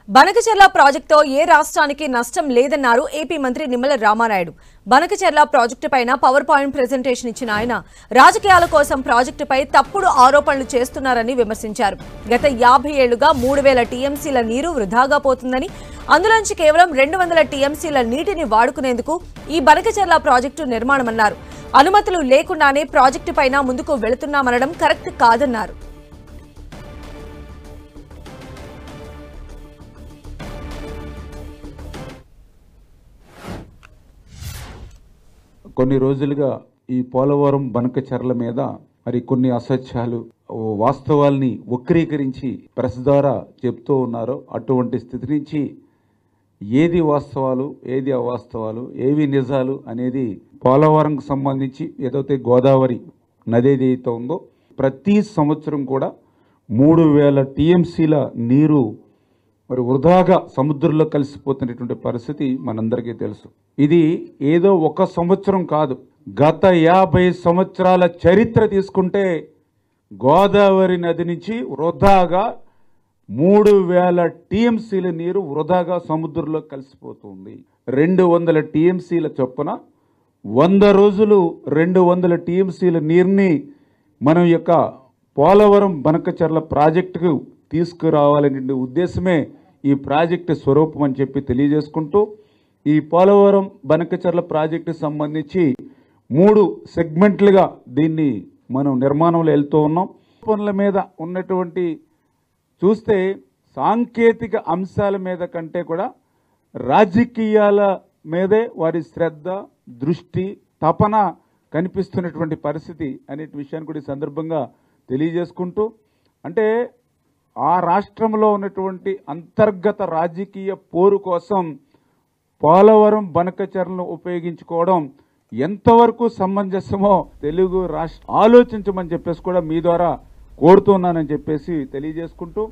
బనకచెర్ల ప్రాజెక్టుతో ఏ రాష్ట్రానికి నష్టం లేదన్నారు ఏపీ మంత్రి నిమ్మల రామానాయుడు. బనకచెర్ల ప్రాజెక్టుపైన పవర్ పాయింట్ ప్రెజెంటేషన్ ఇచ్చిన ఆయన రాజకీయాల కోసం ప్రాజెక్టుపై తప్పుడు ఆరోపణలు చేస్తున్నారని విమర్శించారు. గత 50 ఏళ్లుగా 3000 టీఎంసీల నీరు వృధాగా పోతుందని, అందులోంచి కేవలం 200 టీఎంసీల నీటిని వాడుకునేందుకు ఈ బనకచెర్ల ప్రాజెక్టు నిర్మాణమన్నారు. అనుమతులు లేకుండానే ప్రాజెక్టుపైన ముందుకు వెళుతున్నామనడం కరెక్ట్ కాదన్నారు. కొన్ని రోజులుగా ఈ పోలవరం బనకచెర్ల మీద మరి కొన్ని అసత్యాలు వాస్తవాల్ని వక్రీకరించి ప్రెస్ ద్వారా చెప్తూ ఉన్నారు. అటువంటి స్థితి నుంచి ఏది వాస్తవాలు ఏది అవాస్తవాలు ఏవి నిజాలు అనేది పోలవరంకు సంబంధించి ఏదైతే గోదావరి నది ఏదైతే ఉందో ప్రతి సంవత్సరం కూడా 3000 టీఎంసీల నీరు మరి వృధాగా సముద్రంలో కలిసిపోతున్నటువంటి పరిస్థితి మనందరికీ తెలుసు. ఇది ఏదో ఒక సంవత్సరం కాదు, గత 50 సంవత్సరాల చరిత్ర తీసుకుంటే గోదావరి నది నుంచి వృధాగా 3000 టీఎంసీల నీరు వృధాగా సముద్రంలో కలిసిపోతుంది. 200 టీఎంసీల చొప్పున 100 రోజులు 200 టీఎంసీల నీరుని మనం యొక్క పోలవరం బనకచెర్ల ప్రాజెక్టుకు తీసుకురావాలనే ఉద్దేశమే ఈ ప్రాజెక్టు స్వరూపం అని చెప్పి తెలియజేసుకుంటూ, ఈ పోలవరం బనకచెర్ల ప్రాజెక్టు సంబంధించి 3 సెగ్మెంట్లుగా దీన్ని మనం నిర్మాణంలో వెళ్తూ ఉన్నాం. పనుల మీద ఉన్నటువంటి చూస్తే సాంకేతిక అంశాల మీద కంటే కూడా రాజకీయాల మీదే వారి శ్రద్ధ, దృష్టి, తపన కనిపిస్తున్నటువంటి పరిస్థితి అనే విషయాన్ని కూడా ఈ సందర్భంగా తెలియజేసుకుంటూ, అంటే ఆ రాష్ట్రంలో ఉన్నటువంటి అంతర్గత రాజకీయ పోరు కోసం పోలవరం బనకచెర్లను ఉపయోగించుకోవడం ఎంతవరకు సమంజసమో తెలుగు రాష్ట్రం ఆలోచించమని చెప్పేసి కూడా మీ ద్వారా కోరుతున్నానని చెప్పేసి తెలియజేసుకుంటూ